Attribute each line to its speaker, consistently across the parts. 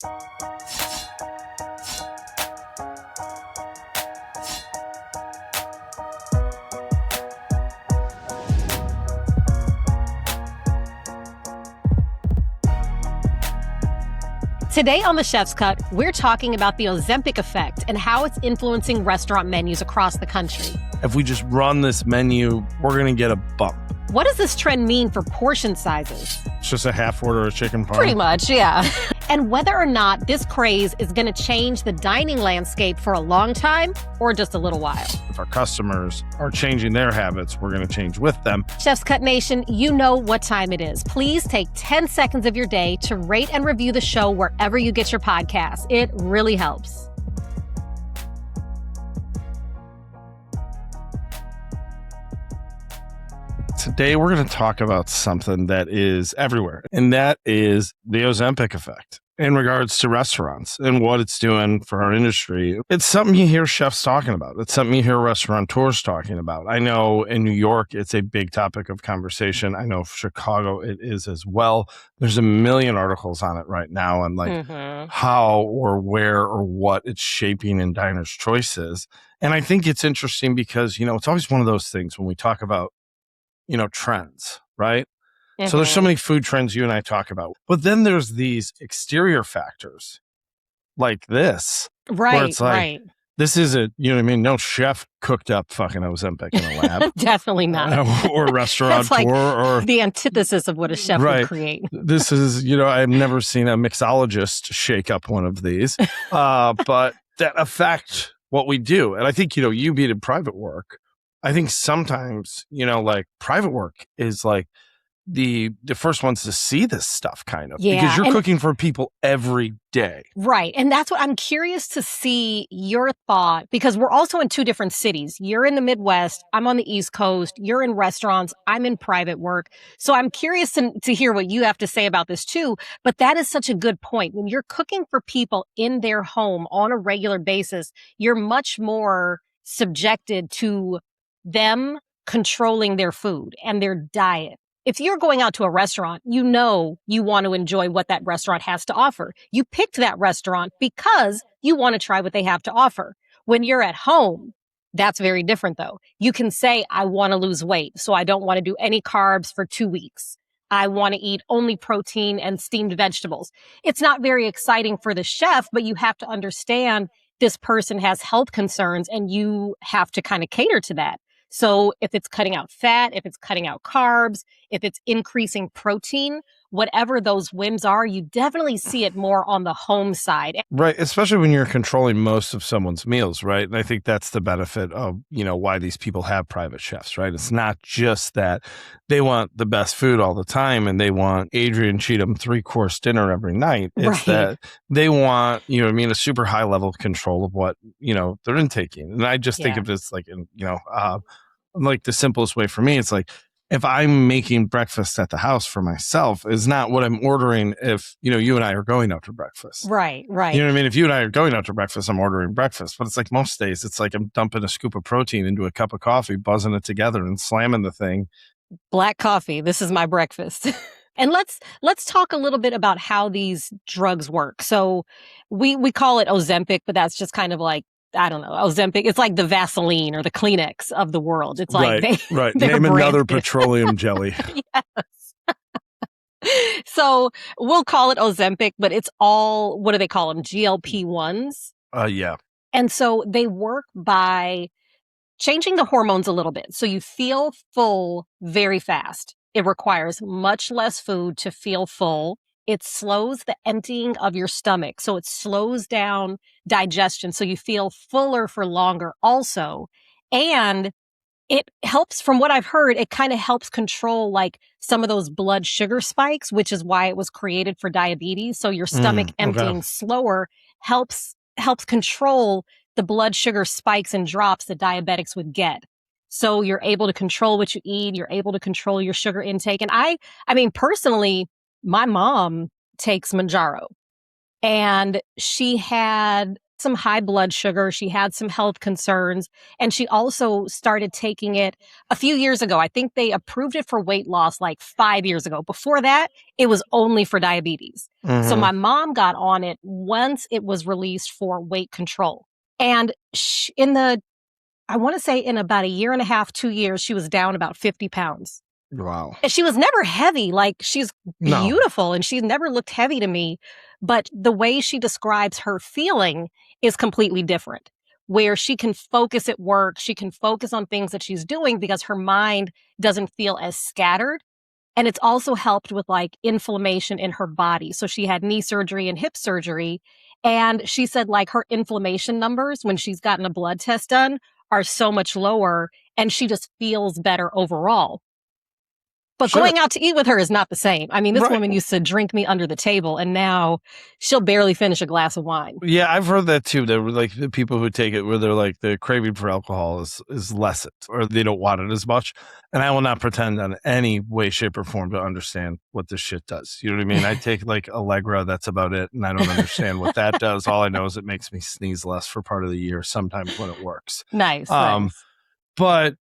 Speaker 1: Today on The Chef's Cut, we're talking about the Ozempic Effect and how it's influencing restaurant menus across the country.
Speaker 2: If we just run this menu, we're going to get a bump.
Speaker 1: What does this trend mean for portion sizes?
Speaker 2: It's just a half order of chicken parm.
Speaker 1: Pretty much, yeah. And whether or not this craze is going to change the dining landscape for a long time or just a little while.
Speaker 2: If our customers are changing their habits, we're going to change with them.
Speaker 1: Chef's Cut Nation, you know what time it is. Please take 10 seconds of your day to rate and review the show wherever you get your podcasts. It really helps.
Speaker 2: Today, we're going to talk about something that is everywhere, and that is the Ozempic Effect in regards to restaurants and what it's doing for our industry. It's something you hear chefs talking about. It's something you hear restaurateurs talking about. I know in New York, it's a big topic of conversation. I know Chicago, it is as well. There's a million articles on it right now on how or where or what it's shaping in diners' choices. And I think it's interesting because, it's always one of those things when we talk about trends, right? So there's so many food trends you and I talk about. But then there's these exterior factors like this.
Speaker 1: Right,
Speaker 2: where it's like,
Speaker 1: right.
Speaker 2: This isn't, no chef cooked up fucking Ozempic in a lab.
Speaker 1: Definitely not.
Speaker 2: Or restaurateur.
Speaker 1: That's like
Speaker 2: or
Speaker 1: the antithesis of what a chef would create.
Speaker 2: This is, I've never seen a mixologist shake up one of these. But that affect what we do. And I think, you being in private work, I think sometimes, private work is like the first ones to see this stuff kind of.
Speaker 1: Yeah,
Speaker 2: because you're cooking for people every day.
Speaker 1: Right. And that's what I'm curious to see your thought, because we're also in two different cities. You're in the Midwest. I'm on the East Coast. You're in restaurants. I'm in private work. So I'm curious to hear what you have to say about this too. But that is such a good point. When you're cooking for people in their home on a regular basis, you're much more subjected to them controlling their food and their diet. If you're going out to a restaurant, you want to enjoy what that restaurant has to offer. You picked that restaurant because you want to try what they have to offer. When you're at home, that's very different though. You can say, I want to lose weight, so I don't want to do any carbs for 2 weeks. I want to eat only protein and steamed vegetables. It's not very exciting for the chef, but you have to understand this person has health concerns and you have to kind of cater to that. So if it's cutting out fat, if it's cutting out carbs, if it's increasing protein, whatever those whims are, you definitely see it more on the home side.
Speaker 2: Right. Especially when you're controlling most of someone's meals, right? And I think that's the benefit of, why these people have private chefs, right? It's not just that they want the best food all the time and they want Adrienne Cheatham 3-course dinner every night. It's that they want, a super high level of control of what, they're intaking. And I just think of this like, like the simplest way for me, it's like, if I'm making breakfast at the house for myself is not what I'm ordering if, you and I are going out to breakfast.
Speaker 1: Right, right.
Speaker 2: You know what I mean? If you and I are going out to breakfast, I'm ordering breakfast. But it's like most days, it's like I'm dumping a scoop of protein into a cup of coffee, buzzing it together and slamming the thing.
Speaker 1: Black coffee. This is my breakfast. And let's talk a little bit about how these drugs work. So we call it Ozempic, but that's just kind of like, I don't know, Ozempic. It's like the Vaseline or the Kleenex of the world. It's like
Speaker 2: right. Name another petroleum jelly.
Speaker 1: Yes. So we'll call it Ozempic, but it's all, what do they call them? GLP-1s?
Speaker 2: Yeah.
Speaker 1: And so they work by changing the hormones a little bit. So you feel full very fast. It requires much less food to feel full. It slows the emptying of your stomach. So it slows down digestion. So you feel fuller for longer also. And it helps, from what I've heard, it kind of helps control like some of those blood sugar spikes, which is why it was created for diabetes. So your stomach emptying slower helps control the blood sugar spikes and drops that diabetics would get. So you're able to control what you eat. You're able to control your sugar intake. And I mean, personally, my mom takes Mounjaro, and she had some high blood sugar. She had some health concerns. And she also started taking it a few years ago. I think they approved it for weight loss like 5 years ago. Before that, it was only for diabetes. So my mom got on it once it was released for weight control. And I want to say in about a year and a half, 2 years, she was down about 50 pounds.
Speaker 2: Wow.
Speaker 1: And she was never heavy. Like, she's beautiful and she's never looked heavy to me. But the way she describes her feeling is completely different, where she can focus at work. She can focus on things that she's doing because her mind doesn't feel as scattered. And it's also helped with like inflammation in her body. So she had knee surgery and hip surgery. And she said like her inflammation numbers when she's gotten a blood test done are so much lower and she just feels better overall. But going out to eat with her is not the same. I mean, this woman used to drink me under the table, and now she'll barely finish a glass of wine.
Speaker 2: Yeah, I've heard that too. There were like the people who take it where they're like the craving for alcohol is lessened, or they don't want it as much. And I will not pretend in any way, shape, or form to understand what this shit does. You know what I mean? I take like Allegra, that's about it, and I don't understand what that does. All I know is it makes me sneeze less for part of the year, sometimes when it works.
Speaker 1: Nice.
Speaker 2: But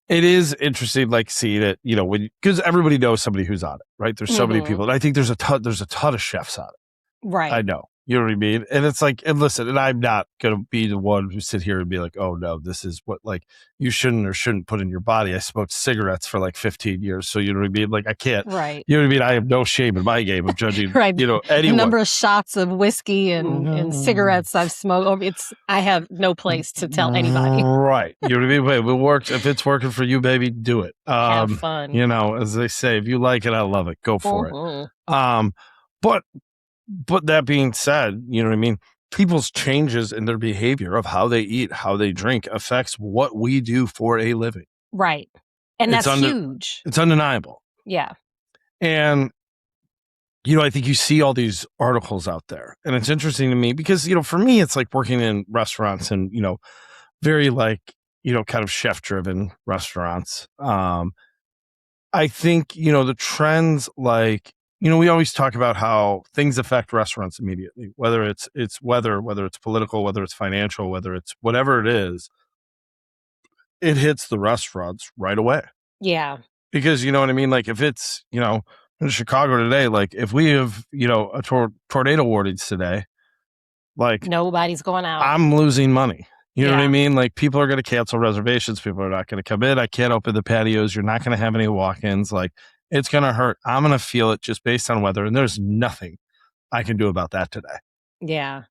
Speaker 2: it is interesting, like seeing it, you know, because everybody knows somebody who's on it, right? There's so many people, and I think there's a ton of chefs on it.
Speaker 1: Right.
Speaker 2: I know. You know what I mean? And it's like, and listen, and I'm not going to be the one who sit here and be like, oh no, this is what like you shouldn't or shouldn't put in your body. I smoked cigarettes for like 15 years. So you know what I mean? Like I can't, you know what I mean? I have no shame in my game of judging, you know, anyone.
Speaker 1: The number of shots of whiskey and cigarettes I've smoked, I have no place to tell anybody.
Speaker 2: Right. You know what I mean? Wait, it works. If it's working for you, baby, do it.
Speaker 1: Have fun.
Speaker 2: You know, as they say, if you like it, I love it. Go for it. But that being said, you know what I mean? People's changes in their behavior of how they eat, how they drink affects what we do for a living.
Speaker 1: Right. And that's huge.
Speaker 2: It's undeniable.
Speaker 1: Yeah.
Speaker 2: And, you know, I think you see all these articles out there, and it's interesting to me because, you know, for me, it's like working in restaurants and, you know, very like, you know, kind of chef driven restaurants. I think, you know, the trends like, you know, we always talk about how things affect restaurants immediately, whether it's weather, whether it's political, whether it's financial, whether it's whatever it is, it hits the restaurants right away.
Speaker 1: Yeah.
Speaker 2: Because, you know what I mean? Like if it's, you know, in Chicago today, like if we have, you know, a tornado warnings today, like
Speaker 1: nobody's going out.
Speaker 2: I'm losing money. You know what I mean? Like people are going to cancel reservations. People are not going to come in. I can't open the patios. You're not going to have any walk-ins. Like, it's going to hurt. I'm going to feel it just based on weather. And there's nothing I can do about that today.
Speaker 1: Yeah.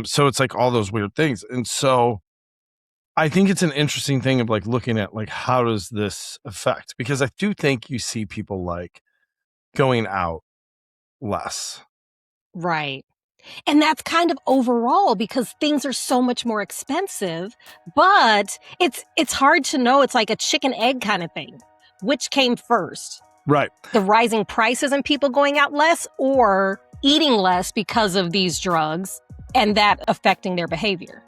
Speaker 2: So it's like all those weird things. And so I think it's an interesting thing of like looking at like, how does this affect? Because I do think you see people like going out less.
Speaker 1: Right. And that's kind of overall because things are so much more expensive, but it's hard to know. It's like a chicken egg kind of thing. Which came first?
Speaker 2: Right.
Speaker 1: The rising prices and people going out less, or eating less because of these drugs and that affecting their behavior?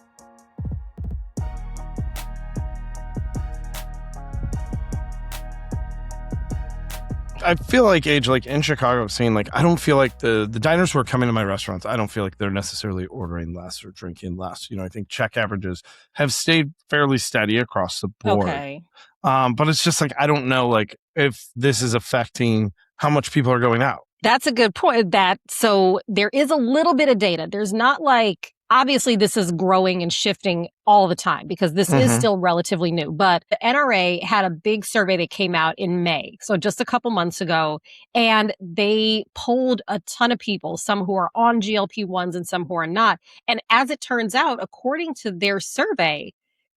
Speaker 2: I feel like like in Chicago, seeing like, I don't feel like the diners who are coming to my restaurants, I don't feel like they're necessarily ordering less or drinking less. You know, I think check averages have stayed fairly steady across the board.
Speaker 1: Okay.
Speaker 2: But it's just like, I don't know, like if this is affecting how much people are going out.
Speaker 1: That's a good point. So there is a little bit of data. There's not like, obviously this is growing and shifting all the time because this is still relatively new, but the NRA had a big survey that came out in May. So just a couple months ago, and they polled a ton of people, some who are on GLP-1s and some who are not. And as it turns out, according to their survey,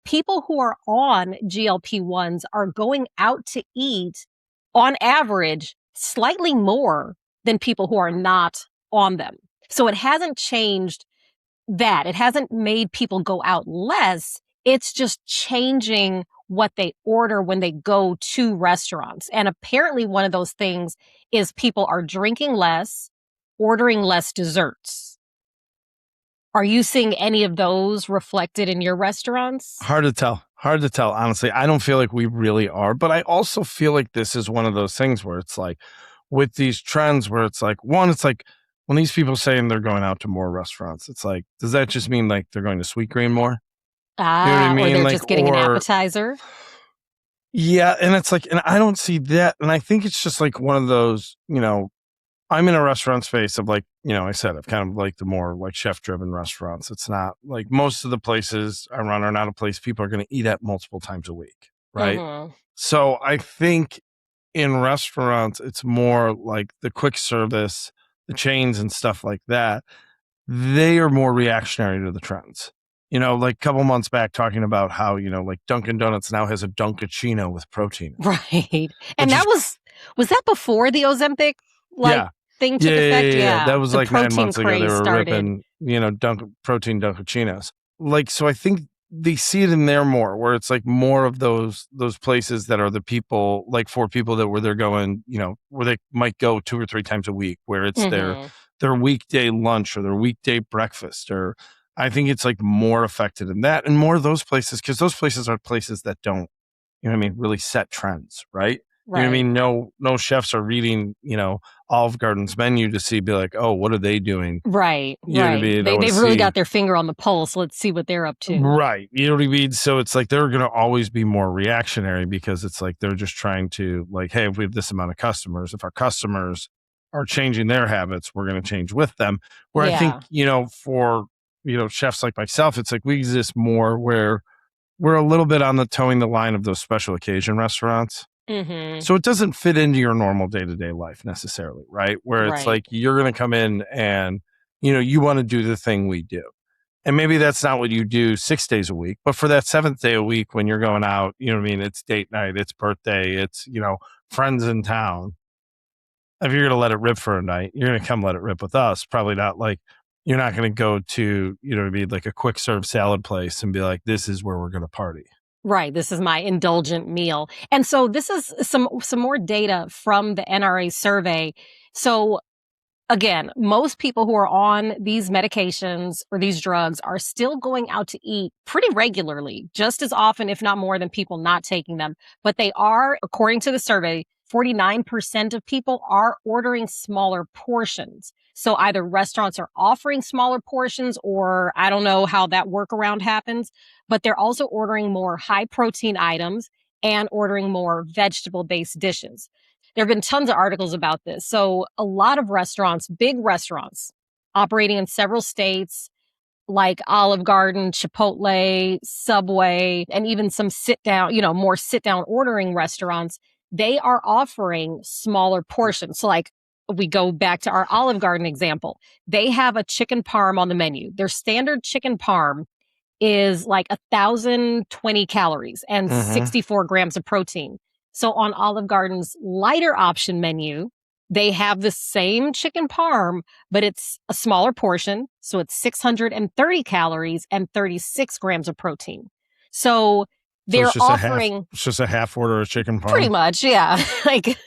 Speaker 1: people who are on GLP-1s are going out to eat on average slightly more than people who are not on them. So it hasn't changed that. It hasn't made people go out less. It's just changing what they order when they go to restaurants. And apparently one of those things is people are drinking less, ordering less desserts. Are you seeing any of those reflected in your restaurants?
Speaker 2: Hard to tell, honestly. I don't feel like we really are, but I also feel like this is one of those things where it's like, with these trends where it's like, one, it's like when these people saying they're going out to more restaurants, it's like, does that just mean like they're going to Sweetgreen more? You know what I mean?
Speaker 1: Or they're
Speaker 2: Like,
Speaker 1: just getting an appetizer.
Speaker 2: Yeah, and it's like, and I don't see that. And I think it's just like one of those, I'm in a restaurant space of like, I said, I've kind of like the more like chef-driven restaurants. It's not like most of the places I run are not a place people are going to eat at multiple times a week, right?
Speaker 1: Mm-hmm.
Speaker 2: So I think in restaurants, it's more like the quick service, the chains and stuff like that. They are more reactionary to the trends. Like a couple months back talking about how, like Dunkin' Donuts now has a Dunkachino with protein.
Speaker 1: Right. And that was that before the Ozempic thing took effect? Yeah.
Speaker 2: That was
Speaker 1: the
Speaker 2: like 9 months ago. They were
Speaker 1: started.
Speaker 2: ripping, protein Dunkachinos. Like, so I think they see it in there more, where it's like more of those places that are the people, like for people that where they're going, where they might go 2 or 3 times a week, where it's their weekday lunch or their weekday breakfast, or I think it's like more affected in that and more of those places, because those places are places that don't, really set trends, right?
Speaker 1: Right.
Speaker 2: You know what I mean? No chefs are reading, Olive Garden's menu to be like, oh, what are they doing?
Speaker 1: Right.
Speaker 2: You know what I mean?
Speaker 1: They've really got their finger on the pulse. Let's see what they're up to.
Speaker 2: Right. You know what I mean? So it's like they're going to always be more reactionary, because it's like they're just trying to like, hey, if we have this amount of customers, if our customers are changing their habits, we're going to change with them. Where I think, for, chefs like myself, it's like we exist more where we're a little bit on the towing the line of those special occasion restaurants.
Speaker 1: Mm-hmm.
Speaker 2: So it doesn't fit into your normal day-to-day life necessarily, right? Where it's like you're going to come in and, you want to do the thing we do. And maybe that's not what you do 6 days a week, but for that 7th day a week when you're going out, you know what I mean? It's date night, it's birthday, it's, friends in town. If you're going to let it rip for a night, you're going to come let it rip with us. Probably not like, you're not going to go to, like a quick serve salad place and be like, this is where we're going to party.
Speaker 1: Right. This is my indulgent meal. And so this is some more data from the NRA survey. So again, most people who are on these medications or these drugs are still going out to eat pretty regularly, just as often, if not more, than people not taking them. But they are, according to the survey, 49% of people are ordering smaller portions. So either restaurants are offering smaller portions, or I don't know how that workaround happens, but they're also ordering more high protein items and ordering more vegetable based dishes. There have been tons of articles about this. So a lot of restaurants, big restaurants operating in several states, like Olive Garden, Chipotle, Subway, and even some more sit down ordering restaurants, they are offering smaller portions. So like we go back to our Olive Garden example, they have a chicken parm on the menu. Their standard chicken parm is like 1,020 calories and 64 grams of protein. So on Olive Garden's lighter option menu, they have the same chicken parm, but it's a smaller portion. So it's 630 calories and 36 grams of protein. So they're offering...
Speaker 2: It's just a half order of chicken parm.
Speaker 1: Pretty much, yeah. Like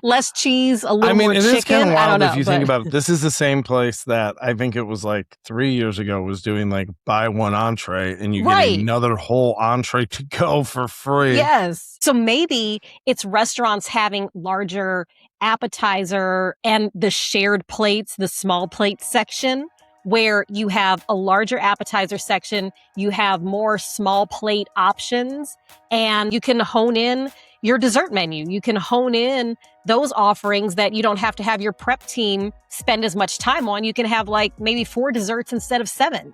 Speaker 1: less cheese, a little more chicken.
Speaker 2: It is kind of wild if you
Speaker 1: think
Speaker 2: about it. This is the same place that I think it was like 3 years ago was doing like buy one entree and you get another whole entree to go for free.
Speaker 1: Yes. So maybe it's restaurants having larger appetizer and the shared plates, the small plate section, where you have a larger appetizer section, you have more small plate options, and you can hone in your dessert menu. You can hone in those offerings that you don't have to have your prep team spend as much time on. You can have like maybe 4 desserts instead of 7.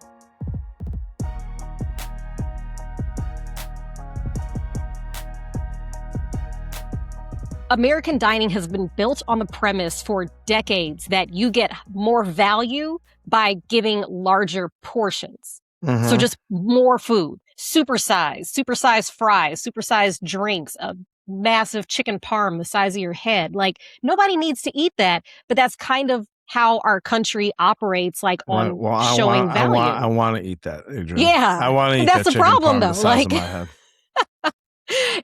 Speaker 1: American dining has been built on the premise for decades that you get more value by giving larger portions. So just more food, supersized fries, supersized drinks, a massive chicken parm the size of your head. Like nobody needs to eat that, but that's kind of how our country operates, like on showing value.
Speaker 2: I want to eat that, Adrienne.
Speaker 1: Yeah,
Speaker 2: I want to eat
Speaker 1: that's
Speaker 2: that
Speaker 1: the problem, though.
Speaker 2: The size of my head.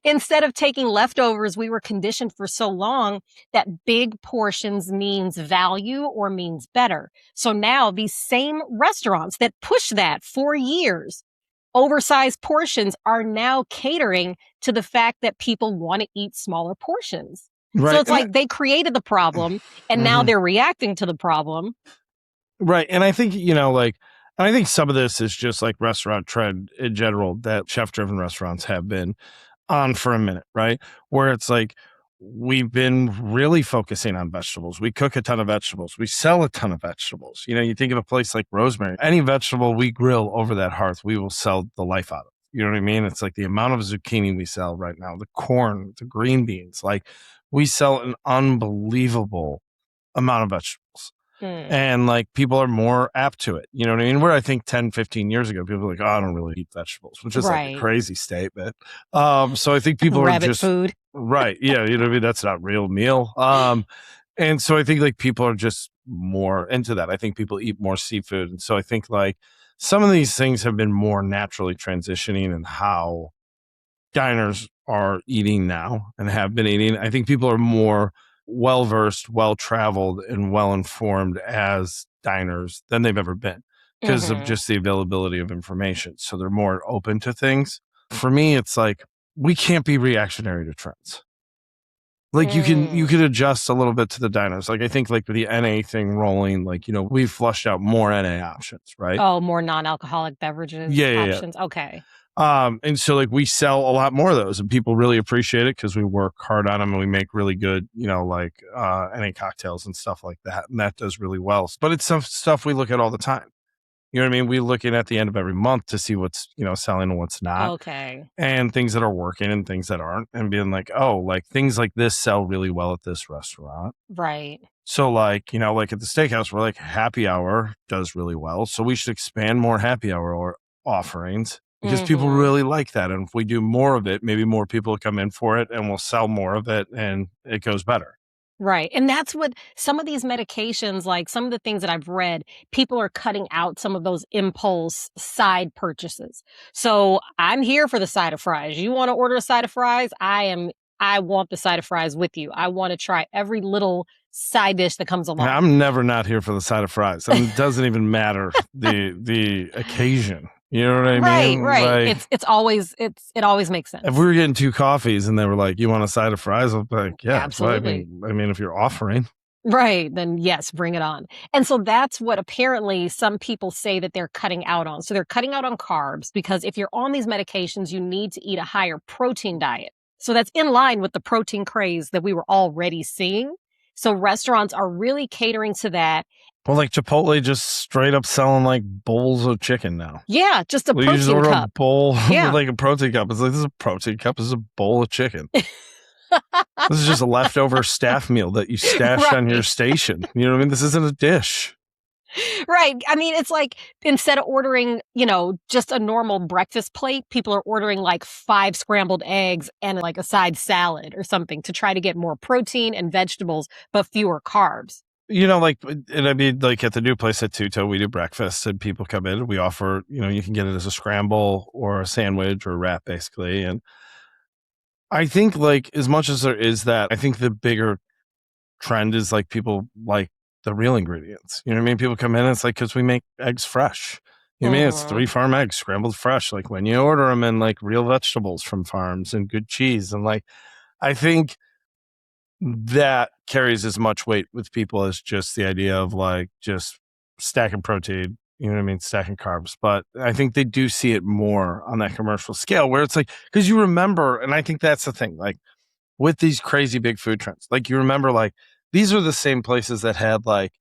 Speaker 1: Instead of taking leftovers, we were conditioned for so long that big portions means value or means better. So now these same restaurants that push that for years, oversized portions, are now catering to the fact that people want to eat smaller portions.
Speaker 2: Right.
Speaker 1: So it's like they created the problem and now they're reacting to the problem.
Speaker 2: Right. And I think, you know, like, I think some of this is just like restaurant trend in general that chef driven restaurants have been on for a minute, right? Where it's like, we've been really focusing on vegetables. We cook a ton of vegetables. We sell a ton of vegetables. You know, you think of a place like Rosemary, any vegetable we grill over that hearth, we will sell the life out of. You know what I mean? It's like the amount of zucchini we sell right now, the corn, the green beans, like we sell an unbelievable amount of vegetables. And like people are more apt to it. You know what I mean? Where I think 10, 15 years ago, people were like, oh, I don't really eat vegetables, which is like a crazy statement. So I think people are just
Speaker 1: food.
Speaker 2: Right. Yeah. You know what I mean? That's not real meal. And so I think like people are just more into that. I think people eat more seafood. And so I think like some of these things have been more naturally transitioning in how diners are eating now and have been eating. I think people are more well-versed, well-traveled, and well-informed as diners than they've ever been because of just the availability of information. So they're more open to things. For me, it's like, we can't be reactionary to trends. Like you can adjust a little bit to the diners. Like I think like with the NA thing rolling, like, you know, we've flushed out more NA options, right?
Speaker 1: Oh, more non-alcoholic beverages options. Yeah. Okay.
Speaker 2: And so like we sell a lot more of those and people really appreciate it because we work hard on them and we make really good, you know, like NA cocktails and stuff like that. And that does really well. But it's some stuff we look at all the time. You know what I mean? We look in at the end of every month to see what's, you know, selling and what's not.
Speaker 1: Okay.
Speaker 2: And things that are working and things that aren't. And being like, oh, like things like this sell really well at this restaurant.
Speaker 1: Right.
Speaker 2: So like, you know, like at the steakhouse, we're like happy hour does really well. So we should expand more happy hour or offerings. Because people really like that. And if we do more of it, maybe more people will come in for it and we'll sell more of it and it goes better.
Speaker 1: Right. And that's what some of these medications, like some of the things that I've read, people are cutting out some of those impulse side purchases. So I'm here for the side of fries. You want to order a side of fries? I want the side of fries with you. I want to try every little side dish that comes along.
Speaker 2: I'm never not here for the side of fries. I mean, it doesn't even matter the occasion. You know what I mean?
Speaker 1: Right.
Speaker 2: Like,
Speaker 1: it always makes sense.
Speaker 2: If we were getting 2 coffees and they were like, you want a side of fries? I'm like, yeah,
Speaker 1: absolutely.
Speaker 2: I mean, if you're offering.
Speaker 1: Right. Then yes, bring it on. And so that's what apparently some people say that they're cutting out on. So they're cutting out on carbs because if you're on these medications, you need to eat a higher protein diet. So that's in line with the protein craze that we were already seeing. So restaurants are really catering to that.
Speaker 2: Well, like Chipotle just straight up selling like bowls of chicken now.
Speaker 1: Yeah, just a protein
Speaker 2: just order
Speaker 1: cup.
Speaker 2: A bowl with like a protein cup. It's like, this is a protein cup. This is a bowl of chicken. This is just a leftover staff meal that you stashed on your station. You know what I mean? This isn't a dish.
Speaker 1: Right. I mean, it's like instead of ordering, you know, just a normal breakfast plate, people are ordering like 5 scrambled eggs and like a side salad or something to try to get more protein and vegetables, but fewer carbs.
Speaker 2: You know, like, and I mean, like at the new place at Tuto, we do breakfast and people come in and we offer, you know, you can get it as a scramble or a sandwich or a wrap basically. And I think like as much as there is that, I think the bigger trend is like people like the real ingredients. You know what I mean? People come in and it's like, because we make eggs fresh. You know what I mean? It's 3 farm eggs scrambled fresh. Like when you order them and like real vegetables from farms and good cheese. And like, I think that carries as much weight with people as just the idea of like just stacking protein, you know what I mean? Stacking carbs. But I think they do see it more on that commercial scale where it's like, because you remember, and I think that's the thing, like with these crazy big food trends, like you remember like, these are the same places that had like,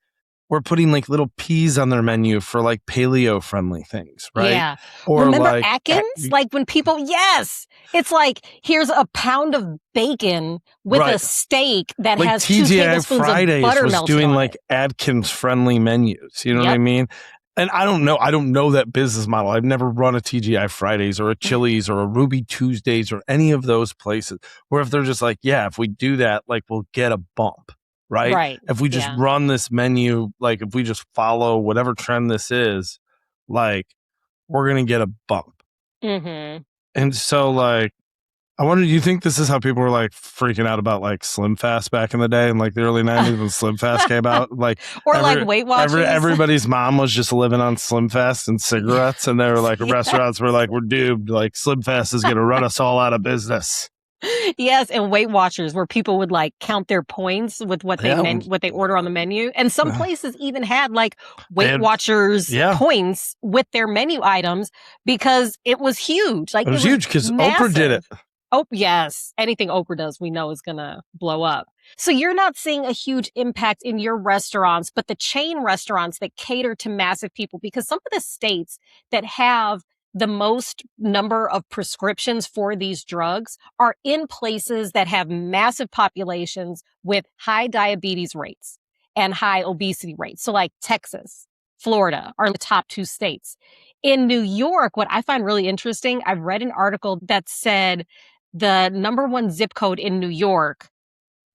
Speaker 2: we're putting like little peas on their menu for like paleo friendly things, right?
Speaker 1: Yeah.
Speaker 2: Or
Speaker 1: remember
Speaker 2: like
Speaker 1: Atkins? Like when people, yes, it's like, here's a pound of bacon with a steak that
Speaker 2: like
Speaker 1: has
Speaker 2: TGI
Speaker 1: 2 tablespoons
Speaker 2: Fridays
Speaker 1: of buttermilk.
Speaker 2: Was doing like Atkins friendly menus. You know what I mean? And I don't know that business model. I've never run a TGI Fridays or a Chili's or a Ruby Tuesdays or any of those places where if they're just like, yeah, if we do that, like we'll get a bump. Right. If we just run this menu, like if we just follow whatever trend this is, like we're going to get a bump. And so like, I wonder, do you think this is how people were like freaking out about like Slim Fast back in the day in like the early 90s when Slim Fast came out? Like,
Speaker 1: or like Weight Watchers.
Speaker 2: Everybody's mom was just living on Slim Fast and cigarettes. And they were like, restaurants were like, we're doomed. Like Slim Fast is going to run us all out of business.
Speaker 1: Yes, and Weight Watchers, where people would like count their points with what they order on the menu, and some places even had like Weight Watchers points with their menu items because it was huge. Like
Speaker 2: it was huge because Oprah did it.
Speaker 1: Oh yes, anything Oprah does, we know is gonna blow up. So you're not seeing a huge impact in your restaurants, but the chain restaurants that cater to massive people, because some of the states that have the most number of prescriptions for these drugs are in places that have massive populations with high diabetes rates and high obesity rates. So like Texas, Florida are the top 2 states. In New York, what I find really interesting, I've read an article that said the number 1 zip code in New York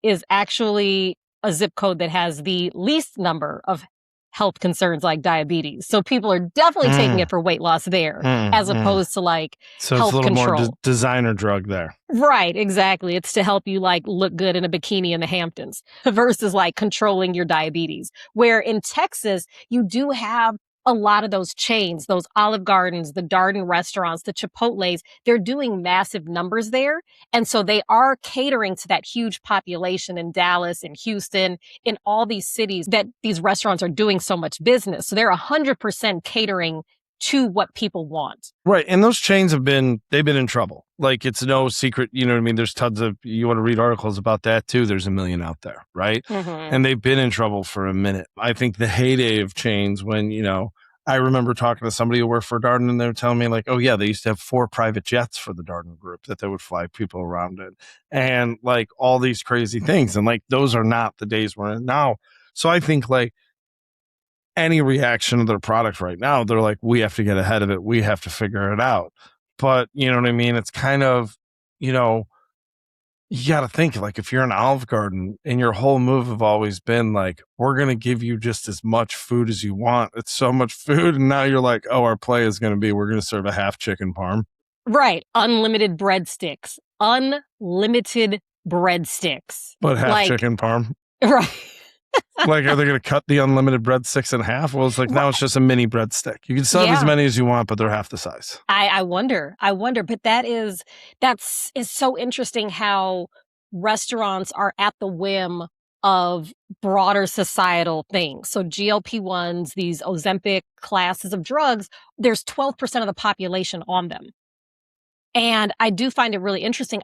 Speaker 1: is actually a zip code that has the least number of health concerns like diabetes. So people are definitely taking it for weight loss there as opposed to like
Speaker 2: so
Speaker 1: health
Speaker 2: it's a little
Speaker 1: control.
Speaker 2: more designer drug there.
Speaker 1: Right, exactly. It's to help you like look good in a bikini in the Hamptons versus like controlling your diabetes. Where in Texas, you do have a lot of those chains, those Olive Gardens, the Darden restaurants, the Chipotles, they're doing massive numbers there. And so they are catering to that huge population in Dallas and Houston, in all these cities that these restaurants are doing so much business. So they're 100% catering to what people want.
Speaker 2: Right. And those chains they've been in trouble. Like it's no secret, you know what I mean? There's tons of, you want to read articles about that too. There's a million out there, right? And they've been in trouble for a minute. I think the heyday of chains when, I remember talking to somebody who worked for Darden and they were telling me like, oh yeah, they used to have 4 private jets for the Darden group that they would fly people around in and like all these crazy things. And like, those are not the days we're in now. So I think like, any reaction to their product right now, they're like, we have to get ahead of it. We have to figure it out. But you know what I mean? It's kind of, you got to think like if you're an Olive Garden and your whole move have always been like, we're going to give you just as much food as you want. It's so much food. And now you're like, oh, our play is going to be, we're going to serve a half chicken parm.
Speaker 1: Right. Unlimited breadsticks. Unlimited breadsticks.
Speaker 2: But half chicken parm.
Speaker 1: Right.
Speaker 2: Like, are they going to cut the unlimited breadsticks in half? Well, it's like, now it's just a mini breadstick. You can still have as many as you want, but they're half the size.
Speaker 1: I wonder, but that's so interesting how restaurants are at the whim of broader societal things. So GLP-1s, these Ozempic classes of drugs, there's 12% of the population on them. And I do find it really interesting.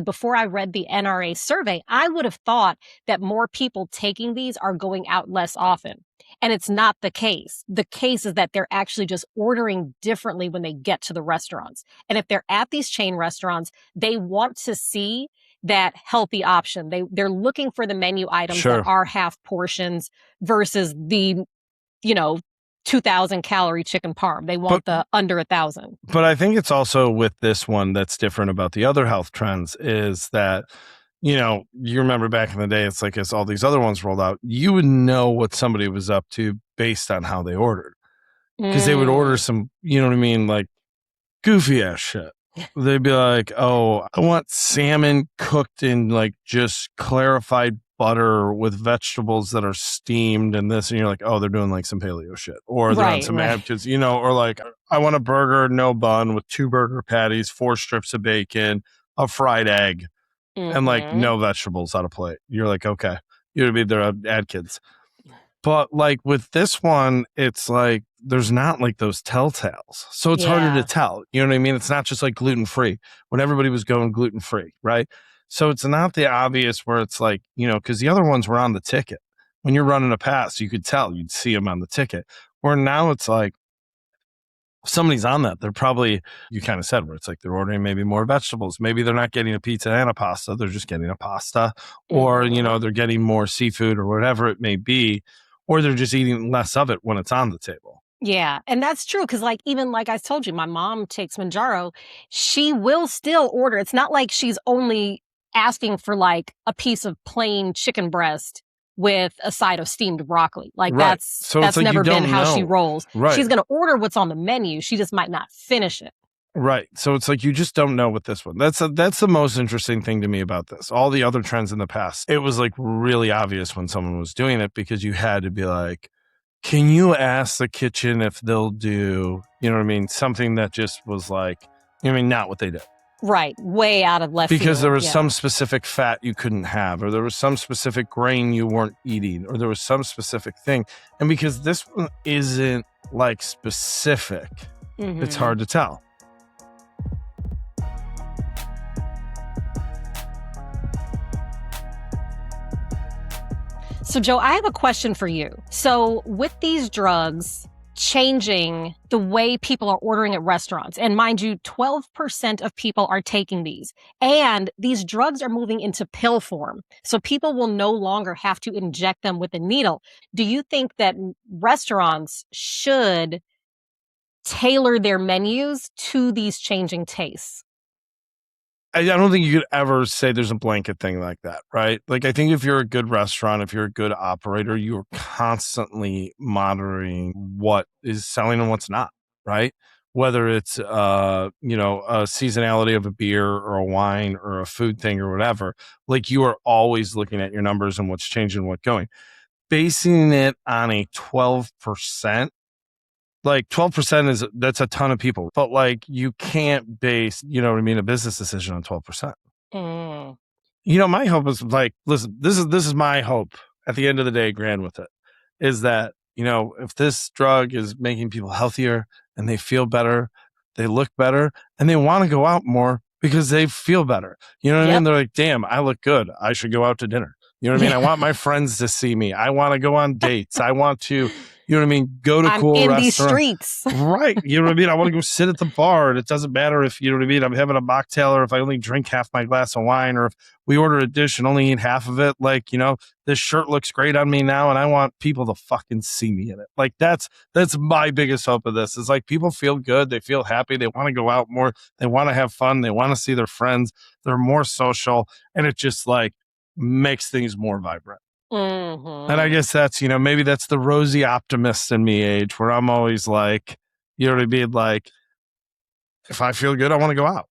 Speaker 1: Before I read the NRA survey, I would have thought that more people taking these are going out less often. And it's not the case. The case is that they're actually just ordering differently when they get to the restaurants. And if they're at these chain restaurants, they want to see that healthy option. They're looking for the menu items that are half portions versus the, 2,000 calorie chicken parm. They want the under 1,000.
Speaker 2: But I think it's also with this one that's different about the other health trends is that, you remember back in the day, it's like as all these other ones rolled out, you would know what somebody was up to based on how they ordered. Because they would order some, like goofy ass shit. They'd be like, oh, I want salmon cooked in like just clarified butter with vegetables that are steamed and this, and you're like, oh, they're doing like some paleo shit, or they're on some abs, or like, I want a burger, no bun with 2 burger patties, 4 strips of bacon, a fried egg, and like no vegetables on a plate. You're like, okay, you'd be their ad kids. But like with this one, it's like, there's not like those telltales. So it's harder to tell. You know what I mean? It's not just like gluten-free when everybody was going gluten-free, right? So it's not the obvious where it's like, because the other ones were on the ticket. When you're running a pass, you could tell, you'd see them on the ticket. Where now it's like, if somebody's on that, they're probably, you kind of said, where it's like they're ordering maybe more vegetables. Maybe they're not getting a pizza and a pasta. They're just getting a pasta. Or, they're getting more seafood or whatever it may be. Or they're just eating less of it when it's on the table.
Speaker 1: Yeah, and that's true because even like I told you, my mom takes Mounjaro. She will still order. It's not like she's only asking for like a piece of plain chicken breast with a side of steamed broccoli. Like that's like never been how she rolls.
Speaker 2: Right.
Speaker 1: She's going to order what's on the menu. She just might not finish it.
Speaker 2: Right. So it's like you just don't know with this one. That's the most interesting thing to me about this. All the other trends in the past, it was like really obvious when someone was doing it because you had to be like, can you ask the kitchen if they'll do, something that just was like, not what they did.
Speaker 1: Right. Way out of left field.
Speaker 2: Because there was some specific fat you couldn't have, or there was some specific grain you weren't eating, or there was some specific thing. And because this one isn't like specific, it's hard to tell.
Speaker 1: So, Joe, I have a question for you. So with these drugs changing the way people are ordering at restaurants, and mind you, 12% of people are taking these, and these drugs are moving into pill form. So people will no longer have to inject them with a needle. Do you think that restaurants should tailor their menus to these changing tastes?
Speaker 2: I don't think you could ever say there's a blanket thing like that, right? Like, I think if you're a good restaurant, if you're a good operator, you're constantly monitoring what is selling and what's not, right? Whether it's, a seasonality of a beer or a wine or a food thing or whatever, like you are always looking at your numbers and what's changing, what's going. Basing it on a 12%, like 12% that's a ton of people, but like you can't base, a business decision on 12%. My hope is like, listen, this is my hope at the end of the day, Grand, with it, is that, if this drug is making people healthier and they feel better, they look better, and they want to go out more because they feel better. You know what I mean? They're like, damn, I look good. I should go out to dinner. You know what I mean? I want my friends to see me. I want to go on dates. I want to, go to cool restaurants.
Speaker 1: These streets.
Speaker 2: Right. You know what I mean? I want to go sit at the bar. And it doesn't matter if, I'm having a mocktail, or if I only drink half my glass of wine, or if we order a dish and only eat half of it. Like, this shirt looks great on me now, and I want people to fucking see me in it. Like, that's my biggest hope of this. Is like, people feel good. They feel happy. They want to go out more. They want to have fun. They want to see their friends. They're more social. And it just like makes things more vibrant. And I guess that's, maybe that's the rosy optimist in me age, where I'm always like, like, if I feel good, I want to go out.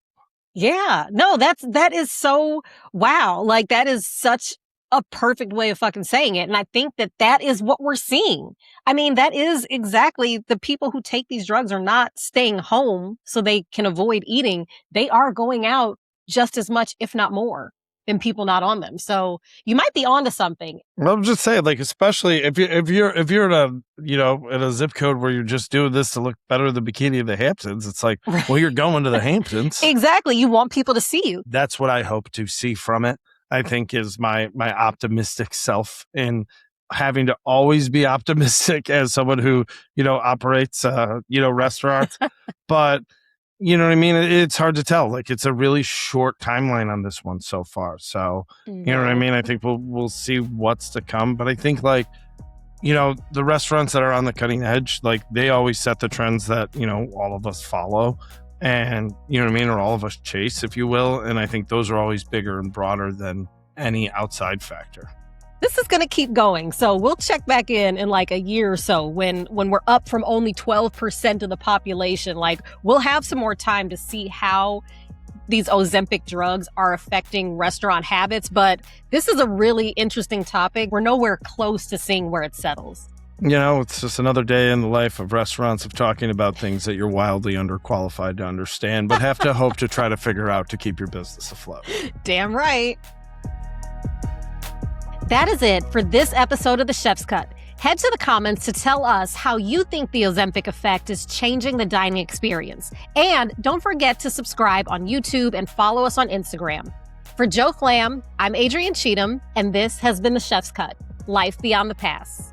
Speaker 1: Yeah, no, that is so, wow. Like, that is such a perfect way of fucking saying it. And I think that is what we're seeing. I mean, that is exactly, the people who take these drugs are not staying home so they can avoid eating. They are going out just as much, if not more, than people not on them. So you might be onto something.
Speaker 2: Well, I'm just saying, like, especially if you're in a zip code where you're just doing this to look better than Bikini of the Hamptons, it's like, well, you're going to the Hamptons.
Speaker 1: Exactly. You want people to see you.
Speaker 2: That's what I hope to see from it, I think, is my optimistic self, in having to always be optimistic as someone who, operates, restaurants. But you know what I mean? It's hard to tell. Like, it's a really short timeline on this one so far. So, you know what I mean? I think we'll see what's to come. But I think, like, the restaurants that are on the cutting edge, like, they always set the trends that, all of us follow. And, you know what I mean? Or all of us chase, if you will. And I think those are always bigger and broader than any outside factor.
Speaker 1: This is going to keep going. So we'll check back in like a year or so when we're up from only 12% of the population. Like, we'll have some more time to see how these Ozempic drugs are affecting restaurant habits. But this is a really interesting topic. We're nowhere close to seeing where it settles.
Speaker 2: It's just another day in the life of restaurants, of talking about things that you're wildly underqualified to understand, but have to hope to try to figure out to keep your business afloat.
Speaker 1: Damn right. That is it for this episode of The Chef's Cut. Head to the comments to tell us how you think the Ozempic effect is changing the dining experience. And don't forget to subscribe on YouTube and follow us on Instagram. For Joe Flamm, I'm Adrienne Cheatham, and this has been The Chef's Cut, Life Beyond the Pass.